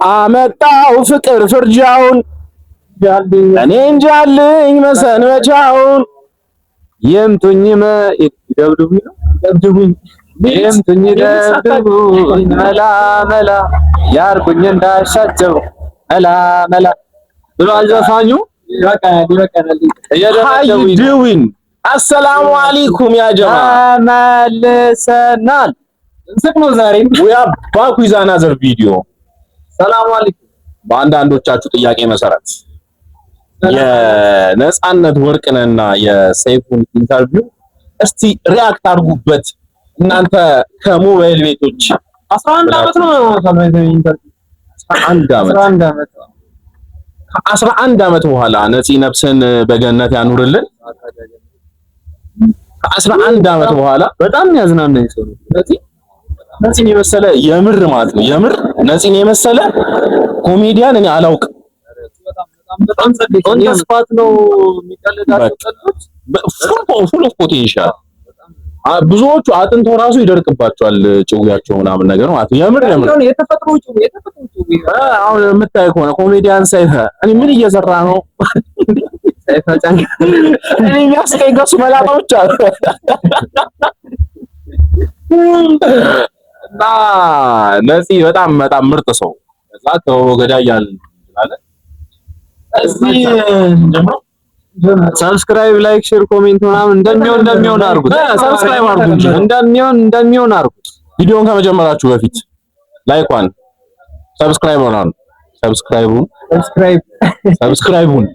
አመጣው ፍቅር ፍርጃውን እኔ እንጃልኝ መሰንበቻውን የምቱኝም ይደብዱኝ የምቱኝ ደብዱኝ መላ መላ ያርጉኝ እንዳሻቸው መላ መላ ብሎ አልዘፋኙ ዱዊን አሰላሙ አለይኩም ያ ጀማ ተመልሰናል። እንስቅ ነው ዛሬ we are back with another video። ሰላም አለይኩም። በአንዳንዶቻችሁ ጥያቄ መሰረት የነጻነት ወርቅነህና የሰይፉን ኢንተርቪው እስቲ ሪአክት አድርጉበት እናንተ ከሞባይል ቤቶች 11 አመት ነው ታልባይዘኝ ኢንተርቪው 11 አመት በኋላ ነፂ ነፍስን በገነት ያኑርልን። ከ11 አመት በኋላ በጣም ያዝናናኝ ሰው ነው ነፂን የመሰለ የምር ማለት ነው የምር ነፂን የመሰለ ኮሜዲያን እኔ አላውቅም። በጣም ተስፋት ነው የሚቀልዳቸው ፉል ኦፍ ፖቴንሻል። ብዙዎቹ አጥንቶ ራሱ ይደርቅባቸዋል ጭውያቸው ምናምን ነገር ማለት ነው የምር የተፈጥሮ ጭው አሁን የምታይ ከሆነ ኮሜዲያን ሰይፈ እኔ ምን እየሰራ ነው ሰይፈ ጫንቅ እኔ የሚያስቀኝ ከሱ መላጣዎች አሉ እና ነፂ በጣም ምርጥ ሰው ከዛ ከወገዳያል ማለት እዚህ ጀምሮ ሰብስክራይብ ላይክ ሼር ኮሜንት ምናምን እንደሚሆን አድርጉት። ሰብስክራይብ አድርጉ እንጂ እንደሚሆን አድርጉት። ቪዲዮውን ከመጀመራችሁ በፊት ላይኳን ሰብስክራይቡን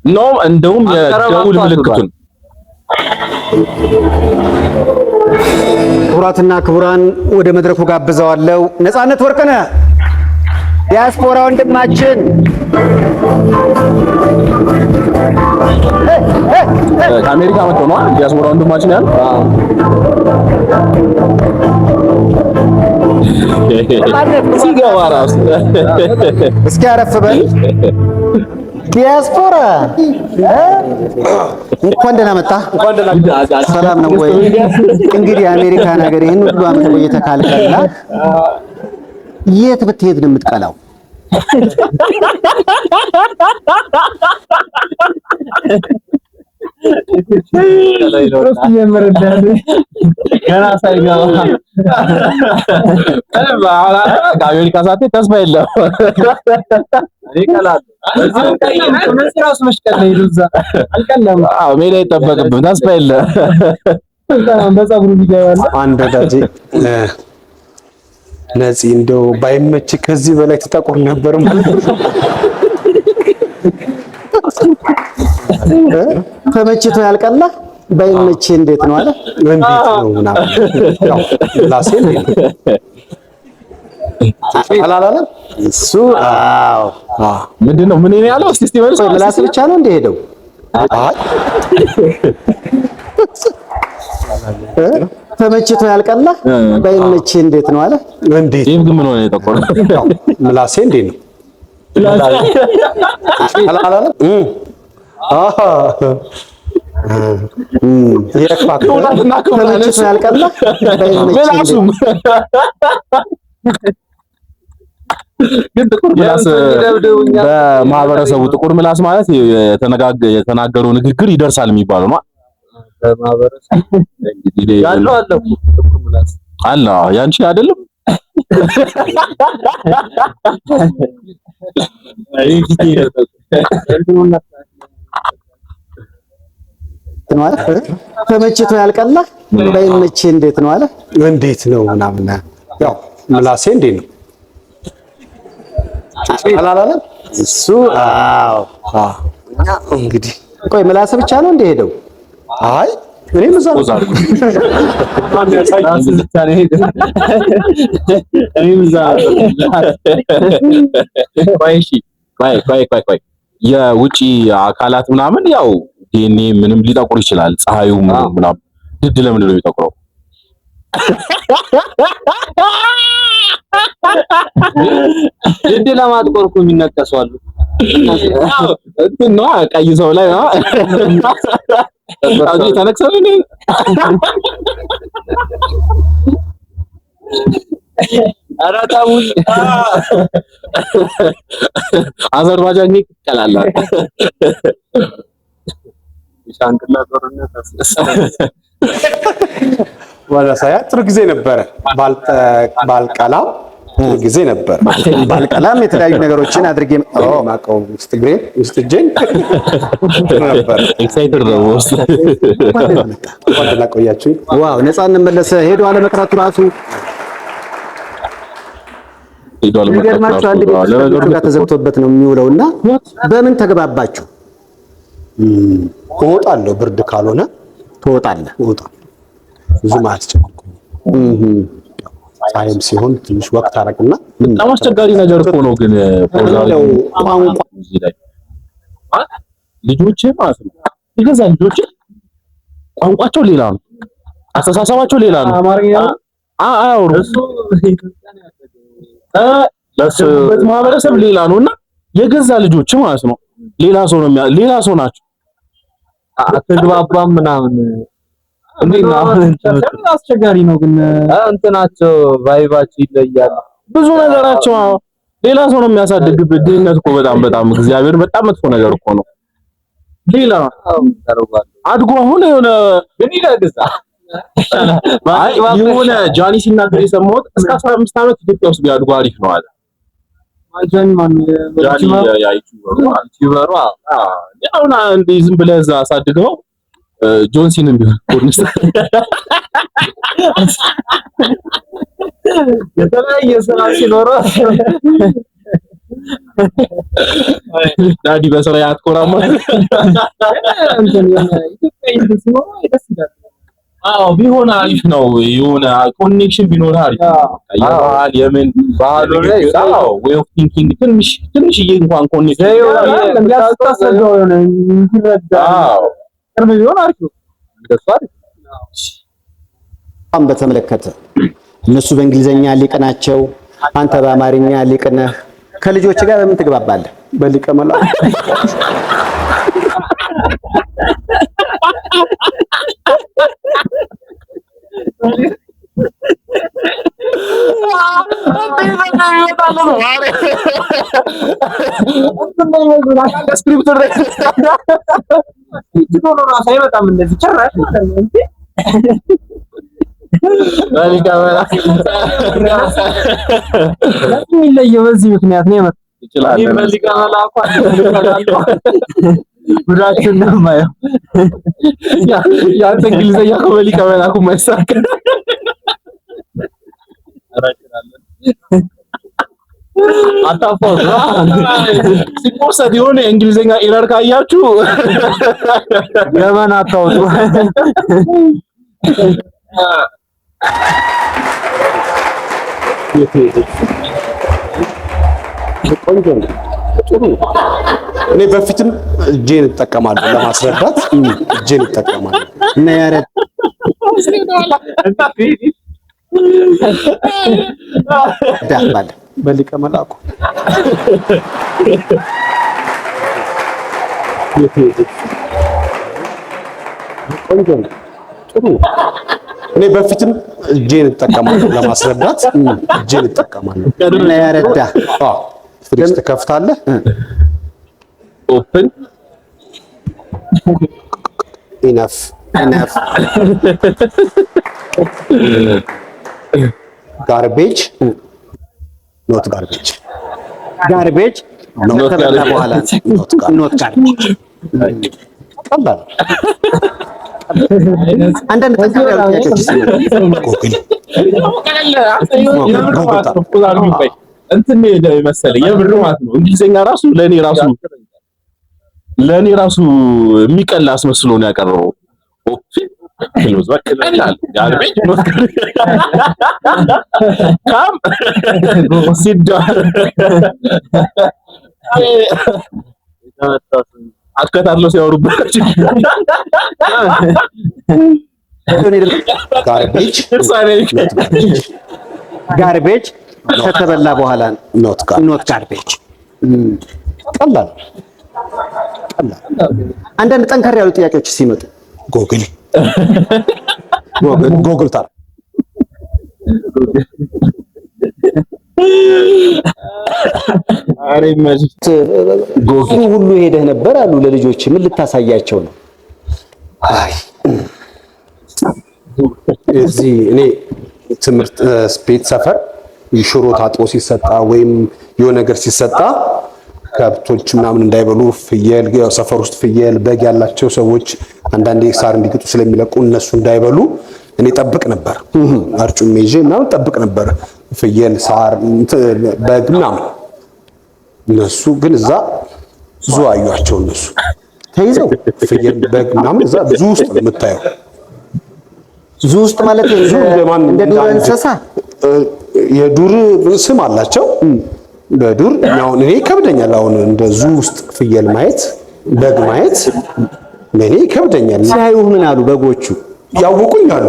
ነው እንደውም የደውል ምልክቱን ክቡራትና ክቡራን ወደ መድረኩ ጋብዘዋለሁ። ነጻነት ወርቅነህ ዲያስፖራ ወንድማችን ከአሜሪካ መጥቶ ነው ዲያስፖራ ወንድማችን ያለው። ሲገባ ራሱ እስኪ አረፍ በል ዲያስፖራ እንኳን ደህና መጣ። ሰላም ነው ወይ? እንግዲህ አሜሪካ ነገር ይሄን ሁሉ አመት ቆይተህ ካልቀላ የት ብትሄድ ነው የምትቀላው? ከአሜሪካ ሳትሄድ ተስፋ የለም። ሜዳ አይጠበቅብህም ተስፋ የለም። አንድ ወዳጄ ነፂ እንደው ባይመች ከዚህ በላይ ተጠቆር ነበር ማለት ነው። ተመችቶ ያልቀላ ባይመች እንዴት ነው አለ እንዴት ነው ምናምን ያው ላሴ ነው አላላለም እሱ አዎ ምንድነው ምን ነው ያለው? እስቲ መልስ ምላስ ብቻ ነው እንደ ሄደው አይ ተመችቶ ያልቀላ ባይመች እንዴት ነው አለ እንዴት ይሄም ግን ምን ሆነ የጠቆረ ምላሴ እንዴት ነው አላላለም ይረክፋት ተመችቶ ያልቀላ ባይመች ግን ጥቁር ምላስ በማህበረሰቡ ጥቁር ምላስ ማለት የተናገረው ንግግር ይደርሳል የሚባለው ነው። በማህበረሰቡ እንግዲህ ያለው አለ ጥቁር ምላስ አለ ያንቺ አይደለም። ተመችቶ ያልቀላ ባይመች እንዴት ነው አለ እንዴት ነው ምናምን ያው ምላሴ እንዴት ነው አላላለም እሱ አዎ እንግዲህ ቆይ ምላስ ብቻ ነው እንደ ሄደው አይ እኔም እዛ ቆይ የውጪ አካላት ምናምን ያው ዲኤንኤ ምንም ሊጠቁር ይችላል። ፀሐዩ ምናምን ድድ ለምንድን ነው የሚጠቁረው? ድድ ለማጥቆር እኮ የሚነቀሱ አሉ። እንትን ነው ቀይ ሰው ላይ ነው አጂ ተነክሰሉ ነው ኧረ ተውኝ። አዘርባጃን ይቀላል። ሻንቅላ ጦርነት ወላሳያ ጥሩ ጊዜ ነበረ። ባልቀላም ጥሩ ጊዜ ነበር። ባልቀላም የተለያዩ ነገሮችን አድርጌ ማቀው ውስጥ እጄን ነበር። ኤክሳይትድ ነው ውስጥ ወንድና ቆያችሁ። ዋው ነፃነት መለሰ ሄዶ አለመቅረቱ ራሱ ይገርማችሁ። አንድ ቤት ጋር ተዘግቶበት ነው የሚውለውና በምን ተግባባችሁ? እወጣለሁ ብርድ ካልሆነ ትወጣለህ? እወጣለሁ። ብዙም አያስጨንቁም። ፀሐይም ሲሆን ትንሽ ወቅት አረግና በጣም አስቸጋሪ ነገር እኮ ነው። ግን ቋንቋ እዚህ ላይ ልጆች ማለት ነው የገዛ ልጆች ቋንቋቸው ሌላ ነው፣ አስተሳሰባቸው ሌላ ነው። አያወሩ ለሱበት ማህበረሰብ ሌላ ነውና የገዛ ልጆች ማለት ነው ሌላ ሰው ናቸው። አትግባባም ምናምን አስቸጋሪ ነው። ግን እንትናቸው ቫይባቸው ይለያል። ብዙ ነገራቸው ሌላ ሰው ነው የሚያሳድግብህ። ድህነት እኮ በጣም እግዚአብሔር በጣም መጥፎ ነገር እኮ ነው። ሌላ አድጎ አሁን የሆነ ግን ይላግዛ የሆነ ጃኒ ሲናገር የሰማሁት እስከ 15 ዓመት ኢትዮጵያ ውስጥ ቢያድጉ አሪፍ ነው አለ። ጃኒ ዩቲዩበሩ አሁን እንደ ዝም ብለህ እዛ አሳድገው ጆንሲንም ቢሆን ኮርኒስ የተለያየ ስራ ሲኖረው ዳዲ በስራ ያትኮራማ እንትን ኢትዮጵያ ሲኖር ደስ ይላል። አዎ ቢሆን አሪፍ ነው። የሆነ ኮኔክሽን ቢኖር አሪፍ ነው። ያባል የምን ባህሉ ላይ አዎ ዌይ ኦፍ ቲንኪንግ ትንሽዬ እንኳን ኮኔክሽን ያስታሰበው ነው እንዲረዳ ቅርብ ቢሆን አሪፍ ነው። በተመለከተ እነሱ በእንግሊዘኛ ሊቅ ናቸው፣ አንተ በአማርኛ ሊቅ ነህ። ከልጆች ጋር በምን ትግባባለህ? በሊቀ መላእክት የሚለየው በዚህ ምክንያት ነው የመጣው ይችላል። በሊቀ መላእክት ጉዳችን ነው ማየው ያንተ እንግሊዘኛ ከበሊቀ መላእክት ማይሳካ አታፋው ሲቆርሰት የሆነ እንግሊዘኛ ኤረር ካያችሁ ገመና አታውጡ። ቆንጆ ነው። ጥሩ እኔ በፊትም እጄን እጠቀማለሁ ለማስረዳት እጄን እጠቀማለሁ እና ያረድ ዳባል በሊቀ መላእክት ቆንጆ ነው። ጥሩ እኔ በፊትም እጄን እጠቀማለሁ ለማስረዳት እጄን እጠቀማለሁ እና ያረዳ ፍሪጅ ትከፍታለህ። ኦፕን ኢነፍ ጋርቤጅ ኖት ጋርቤጅ ከተበላ በኋላ ኖት ጋርቤጅ ቀላል። አንዳንድ ጠንካራ ጥያቄዎች እንትን መሰለኝ የምር ማለት ነው። እንግሊዘኛ ራሱ ለኔ ራሱ የሚቀል አስመስሎ ነው ያቀረበው። ኦፕን ክሎዝ በቀላል ጋርቤጅ ኖት ካም ሲዳ አከታትለው ሲያወሩበት ጋርቤጅ ከተበላ በኋላ ኖት ጋርቤጅ ቀላል። አንዳንድ ጠንካራ ያሉ ጥያቄዎች ሲመጡ ጎግል ታር አሬ ማጂክ ጎግል ሁሉ ሄደህ ነበር አሉ ለልጆች ምን ልታሳያቸው ነው? አይ እዚህ እኔ ትምህርት ቤት ሰፈር ሽሮ ታጥቦ ሲሰጣ ወይም የሆነ ነገር ሲሰጣ ከብቶች ምናምን እንዳይበሉ ፍየል ሰፈር ውስጥ ፍየል በግ ያላቸው ሰዎች አንዳንዴ ሳር እንዲግጡ ስለሚለቁ እነሱ እንዳይበሉ እኔ ጠብቅ ነበር። አርጩሜ ይዤ ምናምን ጠብቅ ነበር ፍየል ሳር በግ ምናምን። እነሱ ግን እዛ ብዙ አዩአቸው። እነሱ ተይዘው ፍየል በግ ምናምን እዛ ብዙ ውስጥ ነው የምታየው። ብዙ ውስጥ ማለት እንደ ዱር እንስሳ የዱር ስም አላቸው። በዱር አሁን እኔ ይከብደኛል። አሁን እንደዙ ውስጥ ፍየል ማየት በግ ማየት ለኔ ይከብደኛል። ሲያዩ ምን አሉ በጎቹ? ያወቁኝ አሉ።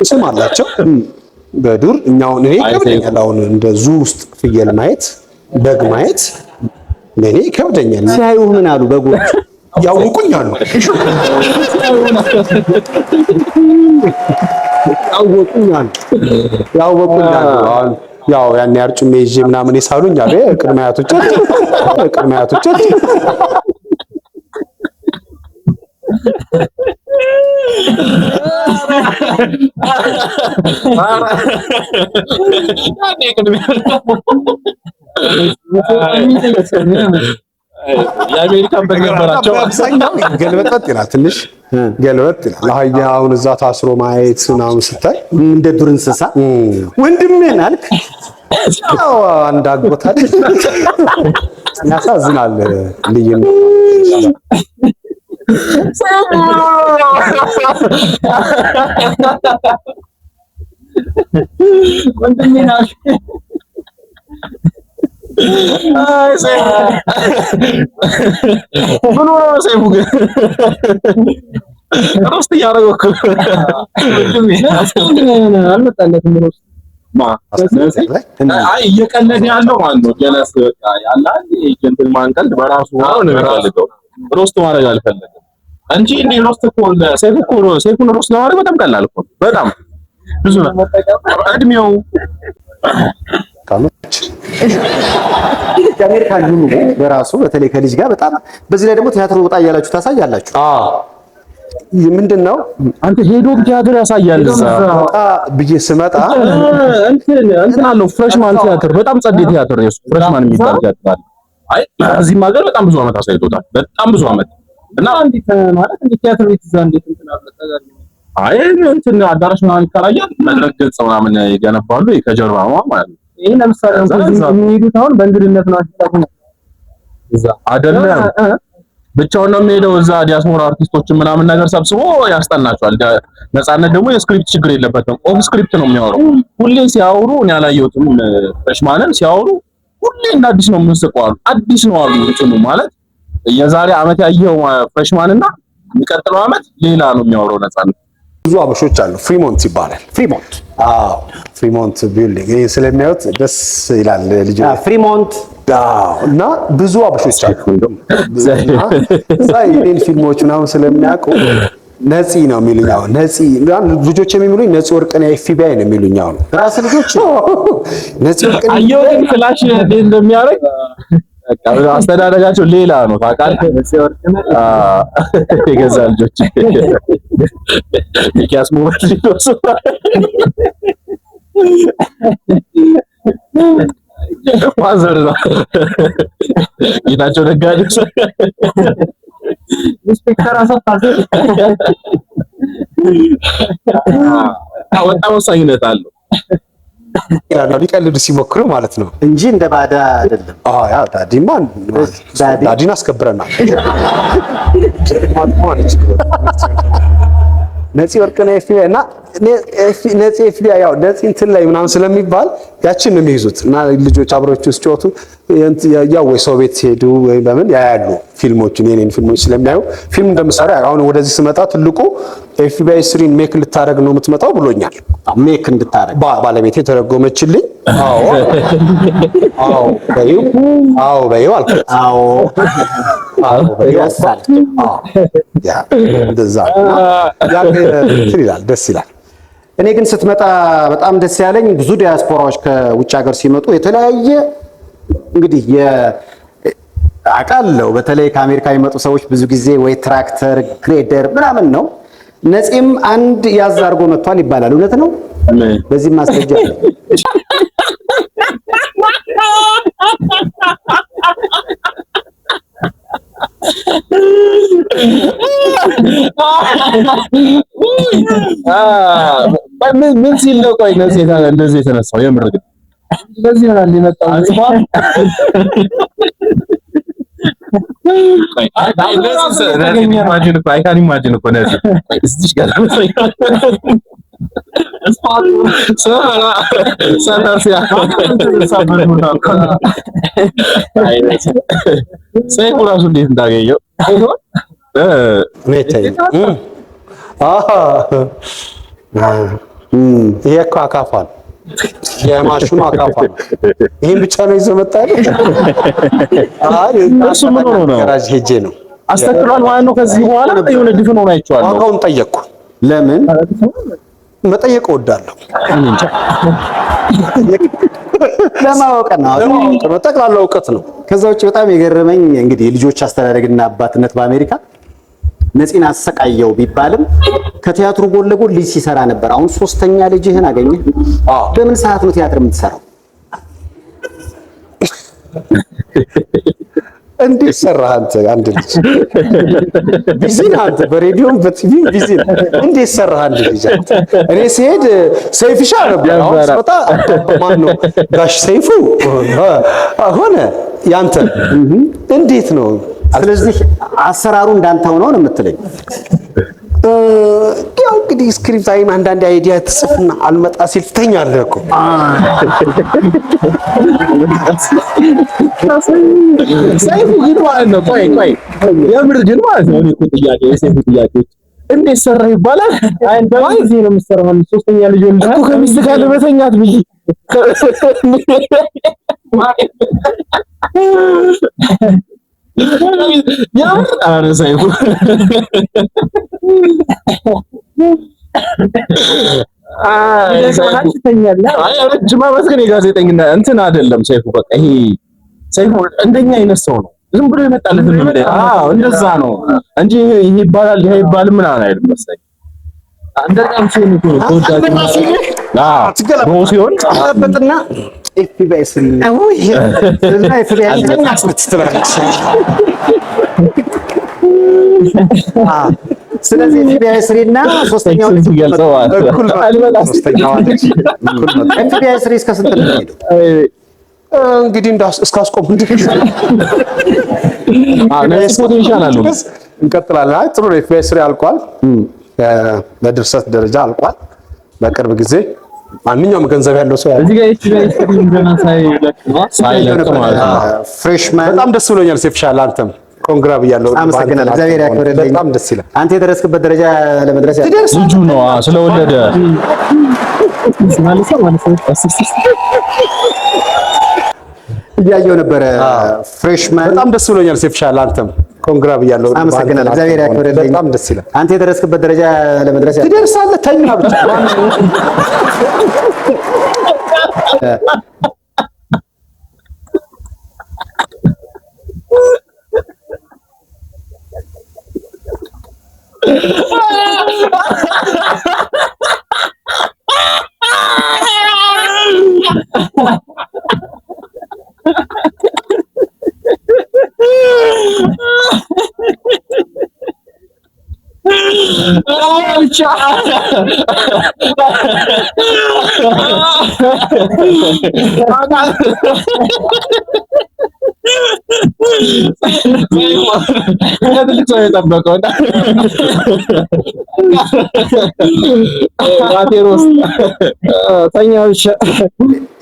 ስም አላቸው በዱር እኛውን እኔ ይከብደኛል። አሁን እንደዙ ውስጥ ፍየል ማየት በግ ማየት ለኔ ይከብደኛል። ሲያዩ ምን አሉ በጎቹ? ያወቁኝ አሉ። ያወቁኝ አሉ። ያው ያን አርጩሜ ይዤ ምናምን የሳሉኝ አሉ ቅድመ አያቶች የአሜሪካን በግ ነበራቸው። አብዛኛው ገልበጥ ይላል፣ ትንሽ ገልበጥ ይላል። አህያ አሁን እዛ ታስሮ ማየት ምናምን ስታይ እንደ ዱር እንስሳ ወንድሜን አልክ። አዎ አንድ አጎት አይደል? ያሳዝናል። ልዩነት ወንድሜን አልክ። አይ ሰይፉ ምን ሆነ? ሰይፉ ግን ሮስት እያደረገው እኮ አልመጣለትም። ሮስት አይ እየቀለደ ያለው ማለት ነው። ጀለስ በቃ ያለ ጀንትልማን ቀልድ በራሱ ነው የሚፈልገው። ሮስት ማድረግ አልፈለገም እንጂ እንደ ሮስት እኮ ሰይፉን ሮስት ለማድረግ በጣም ቀላል እኮ በጣም ብዙ ነው እድሜው። የአሜሪካን ኑሮ በራሱ በተለይ ከልጅ ጋር በጣም በዚህ ላይ ደግሞ ቲያትር ወጣ እያላችሁ ታሳያላችሁ። ምንድነው አንተ ሄዶ ቲያትር ያሳያል። እዛ ብዬ ስመጣ እንትን አለው ፍሬሽማን ቲያትር በጣም ጸዴ ቲያትር ነው። ፍሬሽማን የሚባል ቲያትር አለ። አይ እዚህም ሀገር በጣም ብዙ አመት አሳይቶታል። በጣም ብዙ አመት እና አንዲት ማለት እንደ ቲያትር ቤት እዛ እንዴት እንትን አለ። አይ እንትን አዳራሽ ምናምን ይከራያል። መድረክ ገጽ ምናምን ይገነባሉ ከጀርባ ማለት ነው። ይሄ ለምሳሌ የሚሄዱት አሁን በእንግድነት ነው አስተካክለ እዛ አይደለም ብቻውን ነው የሚሄደው። እዛ ዲያስፖራ አርቲስቶችን ምናምን ነገር ሰብስቦ ያስጠናቸዋል። ነፃነት ደግሞ የስክሪፕት ችግር የለበትም። ኦፍ ስክሪፕት ነው የሚያወራው። ሁሌ ሲያወሩ እኔ አላየሁትም። ፍሬሽማንን ሲያወሩ ሁሌ እንደ አዲስ ነው የምንስቀው አሉ። አዲስ ነው አሉ እንትኑ ማለት የዛሬ አመት ያየው ፍሬሽማንና የሚቀጥለው አመት ሌላ ነው የሚያወራው ነፃነት። ብዙ አበሾች አሉ። ፍሪሞንት ይባላል። ፍሪሞንት ፍሪሞንት ቢልዲንግ ይሄ ስለሚያዩት ደስ ይላል። ልጅ ፍሪሞንት እና ብዙ አበሾች አሉ። እዛ የኔን ፊልሞች ምናምን ስለሚያውቁ ነፂ ነው የሚሉኝ። አሁን ነፂ ልጆች የሚሉኝ ነፂ ወርቅነህ ኤፍቢአይ ነው የሚሉኝ። አሁን ራስ ልጆች ነፂ ወርቅነህ አየው ግን ፍላሽ እንዴት እንደሚያደርግ በቃ አስተዳደጋቸው ሌላ ነው ታውቃለህ። ነፂ ወርቅነህ የገዛ ልጆች ይያስሙት ሊዶስ ማዘር ነው ጌታቸው ነጋዴ ኢንስፔክተር አሰፋ በጣም ወሳኝነት አለው ይላሉ ሊቀልዱ ሲሞክሩ ማለት ነው እንጂ እንደ ባዳ አይደለም። ያ ዳዲን አስከብረናል። ነፂ ወርቅነህ ኤፍቢአይ እና ነፂ ኤፍቢአይ ያው ነፂ እንትን ላይ ምናምን ስለሚባል ያችን ነው የሚይዙት እና ልጆች አብረውች ሲጫወቱ ያው ወይ ሰው ቤት ሲሄዱ ወይ በምን ያያሉ ፊልሞችን የኔን ፊልሞች ስለሚያዩ ፊልም እንደምሰራ አሁን ወደዚህ ስመጣ ትልቁ ኤፍቢአይ 3 ሜክ ልታረግ ነው የምትመጣው ብሎኛል። ሜክ እንድታረግ ባለቤቴ ተረጎመችልኝ። አዎ በይው አልኩት። ይላል ደስ ይላል። እኔ ግን ስትመጣ በጣም ደስ ያለኝ ብዙ ዲያስፖራዎች ከውጭ ሀገር ሲመጡ የተለያየ እንግዲህ አውቃለሁ በተለይ ከአሜሪካ የሚመጡ ሰዎች ብዙ ጊዜ ወይ ትራክተር ግሬደር ምናምን ነው። ነፂም አንድ ያዝ አድርጎ መጥቷል ይባላል። እውነት ነው? በዚህ ማስረጃ አለ። ምን ሲል ነው? ቆይ እንደዚህ የተነሳው የምር ግን እንደዚህ ይሆናል የመጣው ኢማጂን እኮ ነዚህ እዚህ ጋር ሰይፉ ራሱ እንዴት እንዳገኘው ይሄ እኮ አካፋ ነው፣ የማሽኑ አካፋ ነው። ይሄን ብቻ ነው ይዞ መጣ አይደል? እሱ ምን ሆኖ ነው? ጋራጅ ሄጄ ነው አስተክሏል ማለት ነው። ከዚህ በኋላ የሆነ ድፍን ሆኖ አይቼዋለሁ። ዋጋውን ጠየቅኩ። ለምን መጠየቅ እወዳለሁ። ለማወቅ ነው፣ ጠቅላላ እውቀት ነው። ከዛ ውጭ በጣም የገረመኝ እንግዲህ የልጆች አስተዳደግና አባትነት በአሜሪካ ነፂን አሰቃየው ቢባልም ከቲያትሩ ጎን ለጎን ልጅ ሲሰራ ነበር። አሁን ሶስተኛ ልጅህን አገኘህ። በምን ሰዓት ነው ቲያትር የምትሰራው? እንዴት ሰራህ አንተ? አንድ ልጅ ቢዚ ነህ አንተ፣ በሬዲዮም በቲቪም ቢዚ ነህ። እንዴት ሰራህ አንድ ልጅ አንተ? እኔ ሲሄድ ሰይፍሻ ነበር። አሁን ስመጣ ማን ነው ጋሽ ሰይፉ ሆነ ያንተ። እንዴት ነው? ስለዚህ አሰራሩ እንዳንተ ሆኖ ነው የምትለኝ? ያው እንግዲህ ስክሪፕት አይም አንዳንድ አይዲያ ትጽፍና አልመጣ ሲል ትተኛለህ እኮ። ሰይፉ ግን ማለት ነው። ቆይ የምር ግን ማለት ነው። እኔ እኮ ጥያቄ የሰይፉ ጥያቄዎች እንዴት ሰራህ ይባላል። አይ እዚህ ነው የምትሰራው። ሶስተኛ ልጅ ወልደህ እኮ ከሚስት ጋር ለመተኛት ብዬ የምር ኧረ ሰይፉ ረጅም ዓመት ግን የጋዜጠኝነት እንትን አይደለም ሰይፉ። በቃ ይሄ ሰይፉ እንደኛ አይነት ሰው ነው። ዝም ብሎ የመጣለት እንደዛ ነው እንጂ ይሄ ይባላል ይሄ ይባል ምናምን አይደለም መሰለኝ። እንደዛም ሲሆን እኮ ተወዳጅ ነው ሲሆን አበጥና ኤፍቢአይ ስለዚህ ኤፍቢአይ ስሪና ሶስተኛው ልጅ ገልጸው እኩል ሶስተኛው ልጅ ኤፍቢአይ ስሪ እስከ ስንት ነው የሚሄደው? እንግዲህ እስካስቆም ፖቴንሻል አለው። እንቀጥላለን። አይ ጥሩ ነው። ኤፍቢአይ ስሪ አልቋል፣ በድርሰት ደረጃ አልቋል። በቅርብ ጊዜ ማንኛውም ገንዘብ ያለው ሰው እዚህ ጋር ኤፍቢአይ ስሪ እንደና ፍሬሽማን በጣም ደስ ብሎኛል። ሴፍሻል አንተም ኮንግራ ብያለሁ። አመሰግናለሁ። እግዚአብሔር ያክብርልኝ። በጣም ደስ ይላል። አንተ የደረስክበት ደረጃ ለመድረስ ልጁ ነው ስለወለደ እያየሁ ነበረ። ፍሬሽማን በጣም ደስ ብሎኛል። ሴፍሻል አንተም ኮንግራ ብያለሁ። አመሰግናለሁ። እግዚአብሔር ያክብርልኝ። በጣም ደስ ይላል። አንተ የደረስክበት ደረጃ ለመድረስ ትደርሳለህ። ተኛ ብቻ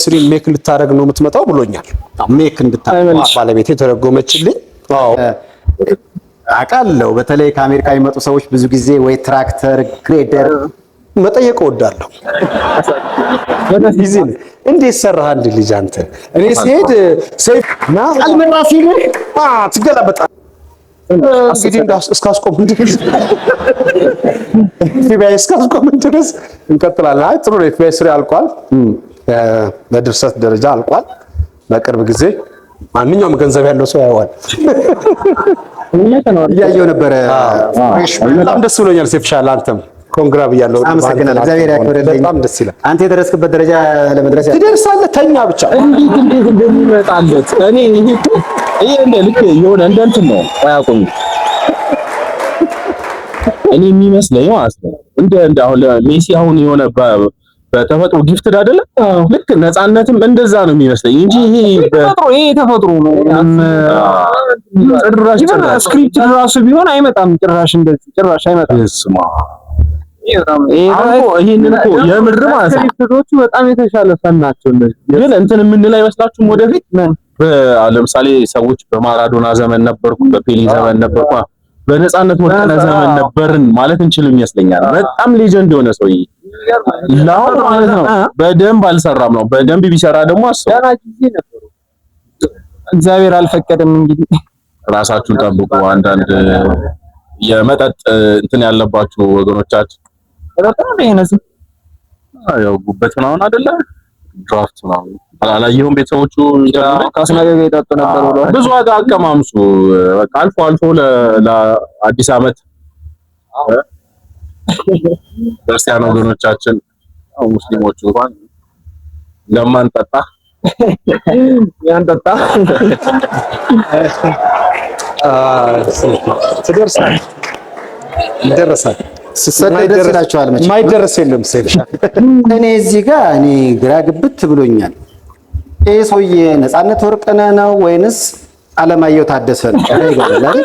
ስሪን ሜክ ልታረግ ነው የምትመጣው ብሎኛል። ሜክ እንድታረግ ባለቤቴ ተረጎመችልኝ። አዎ አውቃለሁ። በተለይ ከአሜሪካ የሚመጡ ሰዎች ብዙ ጊዜ ወይ ትራክተር፣ ግሬደር መጠየቅ እወዳለሁ። በዚህ እንዴት ሰራህ አንድ ልጅ አንተ? እኔ ሲሄድ ሰይፍ ና አልመራ ሲሉ ትገላበጣ እንግዲህ እስካስቆም ድረስ ኤፍቢአይ እስካስቆም ድረስ እንቀጥላለን። አይ ጥሩ ነው። ኤፍቢአይ ስሪ አልቋል፣ በድርሰት ደረጃ አልቋል። በቅርብ ጊዜ ማንኛውም ገንዘብ ያለው ሰው ያየዋል። እያየሁ ነበረ። በጣም ደስ ብሎኛል። ሴፍሻል አንተም ኮንግራ ብያለሁ። አመሰግናለሁ። እግዚአብሔር ያክብርልኝ። በጣም ደስ ይላል። አንተ የደረስክበት ደረጃ ለመድረስ ትደርሳለህ። ተኛ ብቻ እንዴት እንደሚመጣለት እኔ ይሄ እንደ ልክ የሆነ እንደ እንትን ነው አያውቁም። እኔ የሚመስለኝ ማለት ነው እንደ አሁን ሜሲ አሁን የሆነ በተፈጥሮ ጊፍትድ አይደለም። ልክ ነፃነትም እንደዛ ነው የሚመስለኝ እንጂ ይሄ ተፈጥሮ ነው። ጭራሽ ስክሪፕት ራሱ ቢሆን አይመጣም። ጭራሽ እንደዚህ ጭራሽ አይመጣም። ይሄንን እኮ የምር ማለት ነው ስክሪፕቶቹ በጣም የተሻለ ፈናቸው። እንደዚህ ግን እንትን የምንል አይመስላችሁም? ወደፊት ለምሳሌ ሰዎች በማራዶና ዘመን ነበርኩ፣ በፔሌ ዘመን ነበርኩ፣ በነፃነት ወርቅነህ ዘመን ነበርን ማለት እንችልም ይመስለኛል። በጣም ሌጀንድ የሆነ ሰውዬ ላው ማለት ነው። በደንብ አልሰራም ነው። በደንብ ቢሰራ ደግሞ አስበው እግዚአብሔር አልፈቀደም። እንግዲህ ራሳችሁን ጠብቁ። አንዳንድ የመጠጥ እንትን ያለባችሁ ወገኖቻችን ያው ጉበት ምናምን አይደለ ድራፍት ምናምን አላየሁም። ቤተሰቦቹ ካስናገገ ይጠጡ ነበር ብሎ ብዙ ዋጋ አቀማምሱ። በቃ አልፎ አልፎ ለአዲስ ዓመት ክርስቲያን ወገኖቻችን ሙስሊሞቹ እንኳን ለማንጠጣ ያንጠጣ ትደርሳል ይደርሳል። ማይደረስ የለም። እኔ እዚህ ጋር እኔ ግራ ግብት ብሎኛል። ይሄ ሰውዬ ነፃነት ወርቅነህ ነው ወይንስ አለማየሁ ታደሰ ነው? ይገባል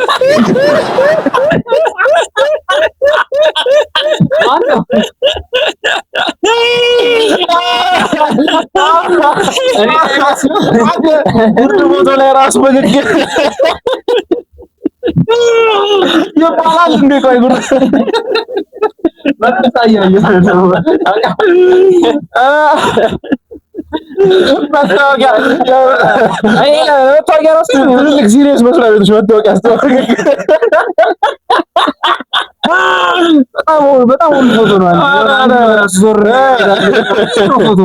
ፎቶ ላይ ራሱ በግግር ይባላል እንዴ? ቆይ ጉድ መታወቂያ ራሱ ትልቅ ሲሪየስ መስሪያ ቤቶች መታወቂያ በጣም ፎቶ ነው አለ ዞር ፎቶ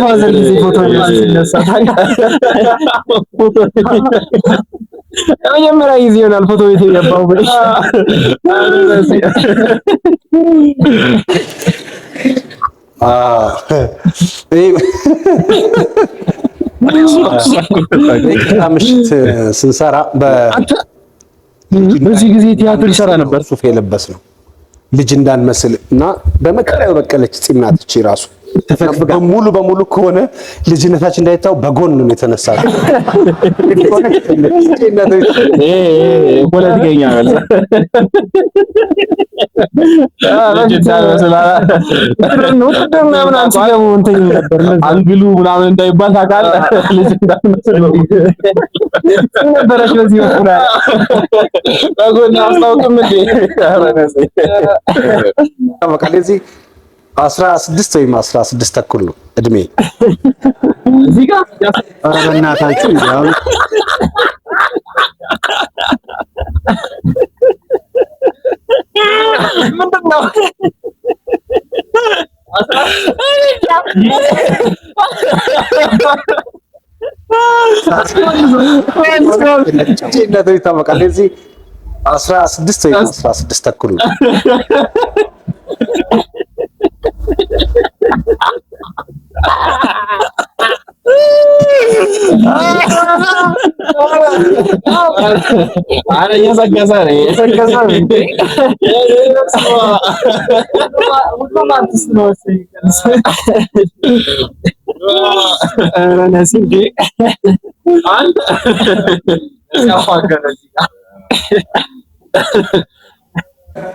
ፋዘር ጊዜ ፎቶ ሲነሳ የመጀመሪያ ጊዜ ይሆናል ፎቶ ቤት የገባው ብለሽ ምሽት ስንሰራ በዚህ ጊዜ ቲያትር ይሰራ ነበር። ሱፍ የለበስ ነው ልጅ እንዳንመስል እና በመከራ የበቀለች ፂም ናት እቺ ራሱ ሙሉ በሙሉ ከሆነ ልጅነታችን እንዳይታው በጎን ነው የተነሳ። ፖለቲከኛ አንግሉ ምናምን እንዳይባል ታውቃለህ። ልጅ እንዳትመስል ነበረች በዚህ በጎን አስታውቅም እንዴ 16 ወይም 16 ተኩል ነው እድሜ። እዚህ ጋር ኧረ በእናታችሁ ያው ምንድነው? ይታወቃል። እዚህ 16 ወይም 16 ተኩል ነው። አረ እየሰገሰ ነው አንድ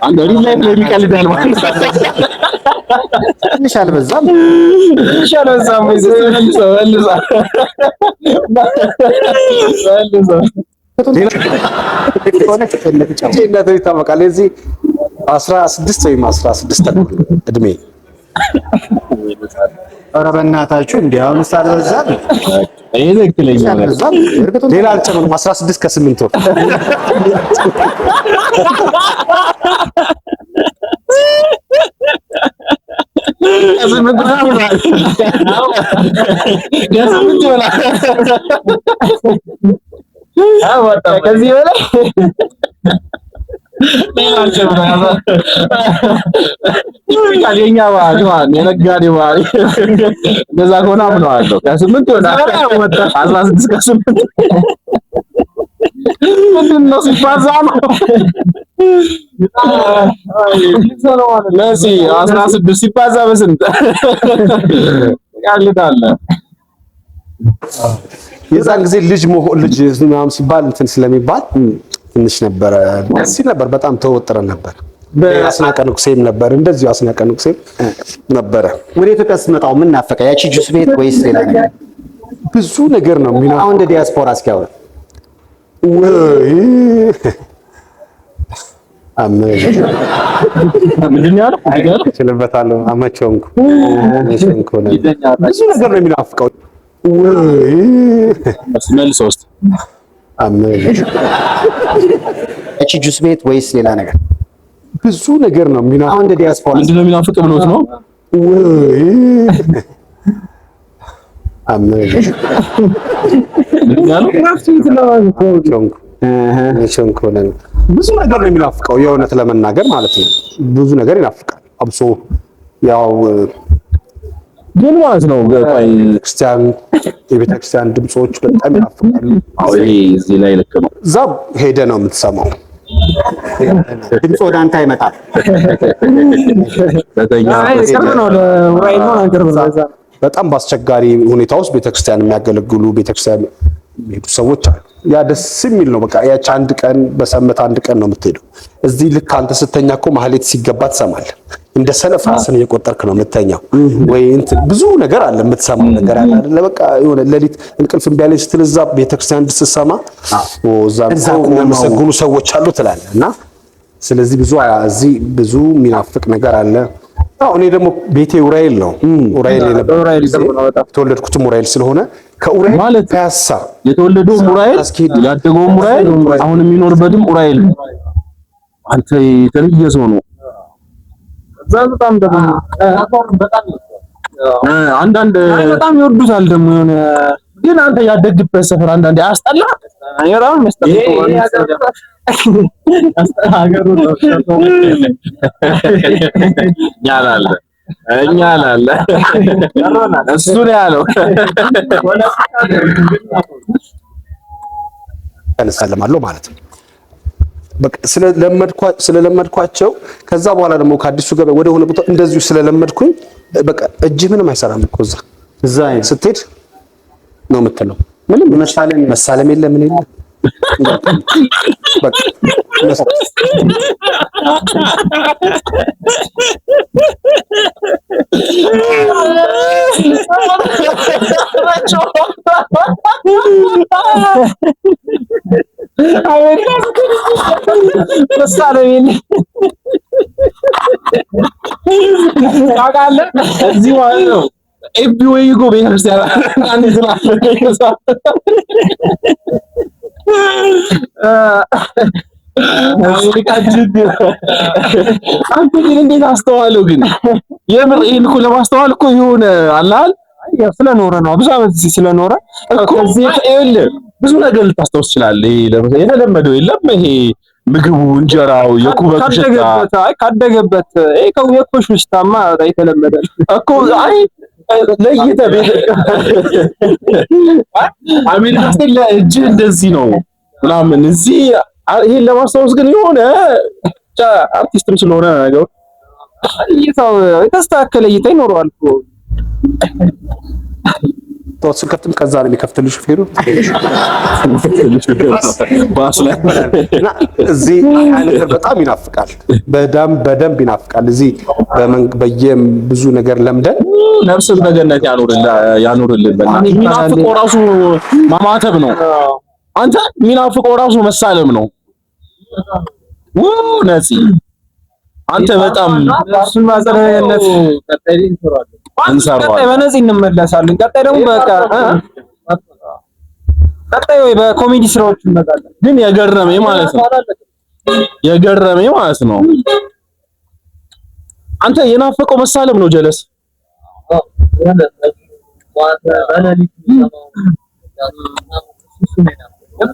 አንድ ሪል ላይፍ ላይ የሚቀልዳል ማለት ትንሽ አልበዛም? ትንሽ አልበዛም? ይታወቃል። እዚህ 16 ወይም 16 እድሜ። ኧረ በእናታችሁ እንደ አሁን ሳልበዛም ይሄ ትክክለኛ ነው። ሌላ አልጨምርም። 16 ከ8 ወር ከዚህ በላይ የኛ ባህሪ የነጋዴ ባህሪ እንደዛ ከሆነ አምነዋለሁ። ከ8 ወደ 16 ከ8 ምንድን ነው ሲባዛ ነው። ለሲ 16 ሲባዛ በስንት ያልታለ? የዛን ጊዜ ልጅ ምናምን ሲባል እንትን ስለሚባል ትንሽ ነበረ ደስ ይል ነበር። በጣም ተወጥረን ነበር። በአስናቀ ንጉሴም ነበር እንደዚሁ አስናቀ ንጉሴም ነበረ። ወደ ኢትዮጵያ ስትመጣው ምን ናፈቀ? ያቺ ጁስ ቤት ወይስ ሌላ ነገር? ብዙ ነገር ነው የሚናፈቀው። አሁን እንደ ዲያስፖራ እስኪያወራ ምንድን ነው ያለው? እችልበታለሁ። አመቸውንኩ ብዙ ነገር ነው የሚናፍቀው። መልሰው እስኪ እቺ ጁስ ቤት ወይስ ሌላ ነገር? ብዙ ነገር ነው የሚናፍቀው። አሁን እንደ ዲያስፖራ ምንድን ነው የሚናፍቀው ብሎት ነው? ብዙ ነገር ነው የሚናፍቀው። የእውነት ለመናገር ማለት ነው ብዙ ነገር ይናፍቃል። አብሶ ያው ግን ማለት ነው ክርስቲያን የቤተክርስቲያን ድምጾች በጣም ይናፍቃሉ። አዎ ይሄ እዚህ ላይ ልክ ነው። እዛ ሄደ ነው የምትሰማው። ድምጽ ወደ አንተ አይመጣም። በጣም በአስቸጋሪ ሁኔታ ውስጥ ቤተክርስቲያን የሚያገለግሉ ቤተክርስቲያን የሚሄዱ ሰዎች አሉ። ያ ደስ የሚል ነው። በቃ ያቺ አንድ ቀን በሰንበት አንድ ቀን ነው የምትሄደው። እዚህ ልክ አንተ ስተኛ እኮ ማህሌት ሲገባ ትሰማለህ። እንደ ሰነፍ ራስን እየቆጠርክ ነው የምተኛው። ወይ እንትን ብዙ ነገር አለ የምትሰማው ነገር አለ አይደለ? በቃ የሆነ ሌሊት እንቅልፍ እምቢ አለኝ ስትል እዛ ቤተክርስቲያን ስትሰማ እዛ የሚሰግኑ ሰዎች አሉ ትላለህ። እና ስለዚህ እዚህ ብዙ የሚናፍቅ ነገር አለ። አዎ እኔ ደግሞ ቤቴ ኡራኤል ነው። ኡራኤል የተወለድኩትም ኡራኤል ስለሆነ ከኡራኤል ማለት ፒያሳ የተወለደው ኡራኤል ያደገው ኡራኤል አሁን የሚኖርበትም ኡራኤል። አንተ የተለየ ሰው ነው። በጣም ደግሞ አንዳንድ በጣም ይወዱታል ደግሞ የሆነ ግን አንተ ያደግበት ሰፈር አንዳንዴ አያስጠላ? አይራም መስጠት ሀገሩ ነው ያላለ እኛ አላለ እሱ ነው ያለው። ተነሳለማለሁ ማለት ነው። በቃ ስለለመድኳቸው ከዛ በኋላ ደግሞ ከአዲሱ ገበያ ወደ ሆነ ቦታ እንደዚሁ ስለለመድኩኝ በቃ እጅ ምንም አይሰራም እኮ እዛ ስትሄድ ነው የምትለው። ምንም መሳለም የለ ምን የለ በቃ እዚህ ማለት ነው ኤፍቢኦይ እኮ ቤተክርስቲያን አንድ ዝናብ አንተ ግን እንዴት አስተዋለው? ግን የምር ይሄን እኮ ለማስተዋል እኮ የሆነ አላል ስለኖረ ነው። ብዙ ዓመት ስለኖረ እኮ ብዙ ነገር ልታስታውስ ትችላለህ። የተለመደው የለም ይሄ ምግቡ፣ እንጀራው፣ የኩበቱ ሽታ ካደገበት የኮሽ ሽታማ የተለመደ እኮ አይ ለይተህ አሜሪካ ስትል ለእጅ እንደዚህ ነው ምናምን እዚህ ይሄን ለማስታወስ ግን የሆነ አርቲስትም ስለሆነ ነገሩ እይታው የተስተካከለ እይታ ይኖረዋል እኮ መስታወት ስከፍትም ከዛ ነው የሚከፍትልሽ ሹፌሩ። ባስ ላይ እና እዚህ ነገር በጣም ይናፍቃል፣ በደንብ ይናፍቃል። እዚህ ብዙ ነገር ለምደን ነፍስን በገነት ያኑርልን። የሚናፍቀው ራሱ ማማተብ ነው። አንተ የሚናፍቀው ራሱ መሳለም ነው። ነፂ አንተ በጣም እሱን ማዘረነት እንሰራዋለን። በነፂ እንመለሳለን። ቀጣይ ደግሞ በቃ ቀጣይ ወይ በኮሜዲ ስራዎች እንመጣለን። ግን የገረመኝ ማለት ነው አንተ የናፈቀው መሳለም ነው። ጀለስ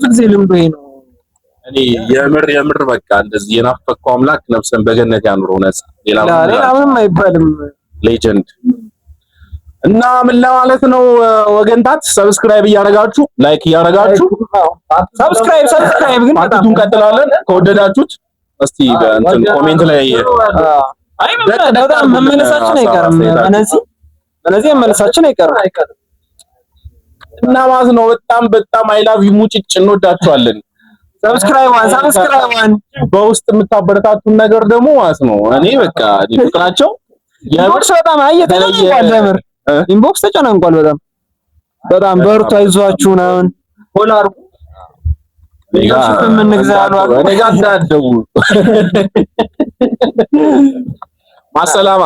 ጊዜ ልምዶ ነው። እኔ የምር በቃ እንደዚህ የናፈቀው አምላክ ነፍስን በገነት ያኑረው። ነፃ ሌላ ምንም አይባልም። ሌጀንድ እና ምን ለማለት ነው ወገንታት፣ ሰብስክራይብ እያደረጋችሁ ላይክ እያደረጋችሁ ሰብስክራይብ ግን በጣም እንቀጥላለን። ከወደዳችሁት እስቲ በእንትን ኮሜንት ላይ በጣም መመለሳችን አይቀርም። በነዚህ መመለሳችን አይቀርም እና ማለት ነው በጣም አይ ላቭ ዩ ሙጭጭ እንወዳችኋለን። ሰብስክራይብ በውስጥ የምታበረታቱን ነገር ደግሞ ማለት ነው እኔ በቃ ፍቅራቸው ኢንቦክስ በጣም ተጨናንቋል። ለምር ኢንቦክስ ተጨናንቋል በጣም በርቱ፣ አይዟችሁ ነው ሆላር ምን ግዛሉ ማሰላማ